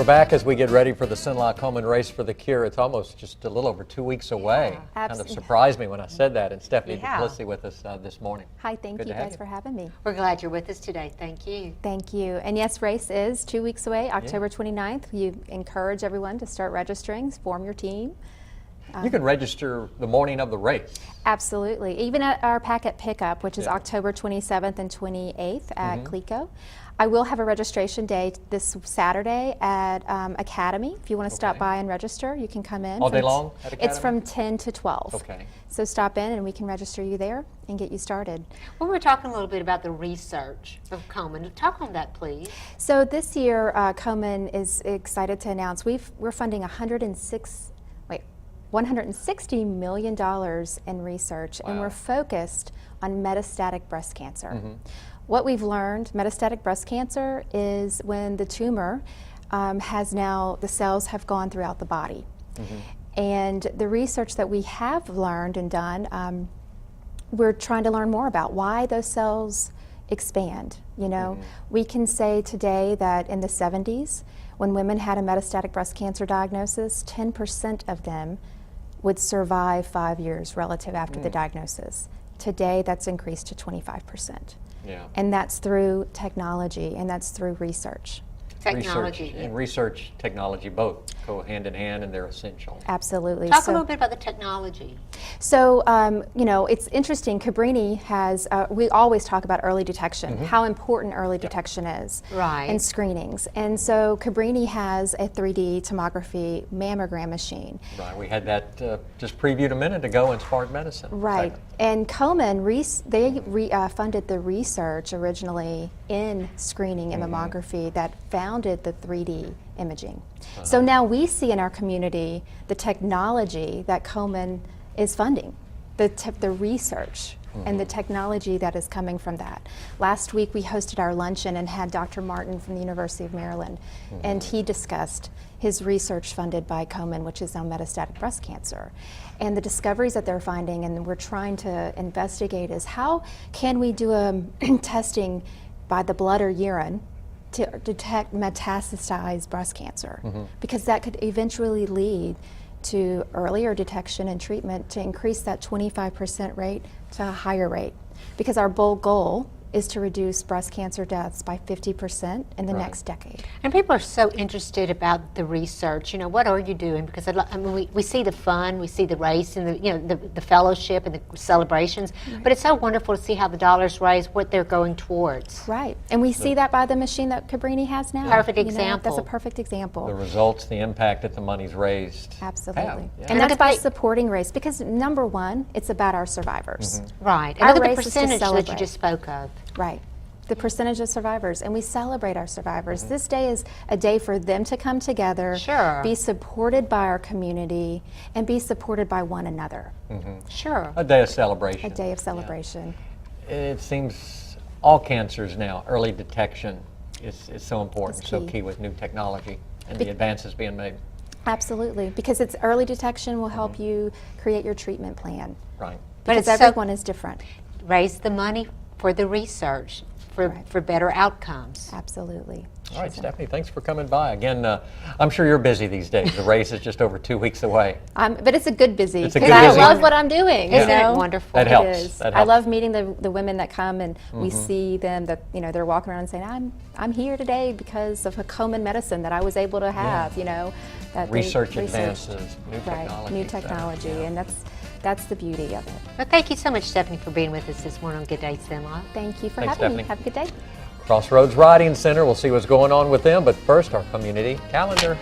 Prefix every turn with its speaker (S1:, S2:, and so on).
S1: We're back as we get ready for the Sinlock Komen Race for the Cure. It's almost just a little over 2 weeks away. Kind of surprised me when I said that. And Styphanie Duplissey with us this morning.
S2: Hi, thank you guys for having me.
S3: We're glad you're with us today. Thank you.
S2: Thank you. And yes, race is 2 weeks away, October 29th. You encourage everyone to start registering, form your team.
S1: You can register the morning of the race.
S2: Absolutely. Even at our packet pickup, which is October 27th and 28th at Clico. I will have a registration day this Saturday at Academy. If you want to stop by and register, you can come in.
S1: All day long at Academy?
S2: It's from 10 to 12.
S1: Okay.
S2: So stop in and we can register you there and get you started.
S3: Well, we're talking a little bit about the research of Komen. Talk on that, please.
S2: So this year, Komen is excited to announce we're funding $160 million in research, and we're focused on metastatic breast cancer. What we've learned, metastatic breast cancer is when the tumor the cells have gone throughout the body. And the research that we have learned and done, we're trying to learn more about why those cells expand. You know, we can say today that in the 70s, when women had a metastatic breast cancer diagnosis, 10% of them would survive 5 years relative after the diagnosis. Today, that's increased to 25%. And that's through technology, and that's through research.
S3: Technology.
S1: Research, technology both go hand in hand, and they're essential.
S2: Absolutely.
S3: Talk a little bit about the technology.
S2: So, you know, it's interesting. Cabrini has, we always talk about early detection, how important early detection is. And screenings. And so Cabrini has a 3D tomography mammogram machine.
S1: We had that just previewed a minute ago in Smart Medicine.
S2: And Komen, they funded the research originally in screening and mammography that founded the 3D imaging. So now we see in our community the technology that Komen is funding, the research and the technology that is coming from that. Last week we hosted our luncheon and had Dr. Martin from the University of Maryland, and he discussed his research funded by Komen, which is on metastatic breast cancer. And the discoveries that they're finding and we're trying to investigate is how can we do testing by the blood or urine to detect metastasized breast cancer, because that could eventually lead to earlier detection and treatment to increase that 25% rate to a higher rate. Because our bold goal is to reduce breast cancer deaths by 50% in the next decade.
S3: And people are so interested about the research. You know, what are you doing? Because I mean, we see the fun, we see the race, and the fellowship and the celebrations. But it's so wonderful to see how the dollars raised, what they're going towards.
S2: And we see that by the machine that Cabrini has now.
S3: Perfect example.
S2: That's a perfect example.
S1: The results, the impact that the money's raised.
S2: Absolutely. And that's by supporting race, because number one, it's about our survivors.
S3: And look at the percentage that you just spoke of.
S2: The percentage of survivors, and we celebrate our survivors. This day is a day for them to come together, be supported by our community, and be supported by one another.
S1: A day of celebration.
S2: A day of celebration.
S1: It seems all cancers now, early detection is so important, so key with new technology and the advances being made.
S2: Absolutely, because it's early detection will help you create your treatment plan.
S3: But
S2: everyone is different.
S3: Raise the money for the research, for better outcomes.
S2: Absolutely.
S1: All right, Styphanie, thanks for coming by. Again, I'm sure you're busy these days. The race is just over 2 weeks away.
S2: But it's a good busy.
S1: It's a good
S2: I
S1: busy.
S2: love what I'm doing.
S3: Isn't it wonderful?
S1: That helps.
S2: It is.
S1: That
S2: I
S1: helps.
S2: love meeting the women that come, and we see them that they're walking around and saying, I'm here today because of a Komen medicine that I was able to have. That
S1: research advances, new technology.
S2: New technology, and that's the beauty of it.
S3: Well, thank you so much, Styphanie, for being with us this morning on Good Day Sinlock.
S2: Thank you for
S1: Thanks,
S2: having me.
S1: Styphanie.
S2: Have a good day.
S1: Crossroads Riding Center, we'll see what's going on with them, but first, our community calendar.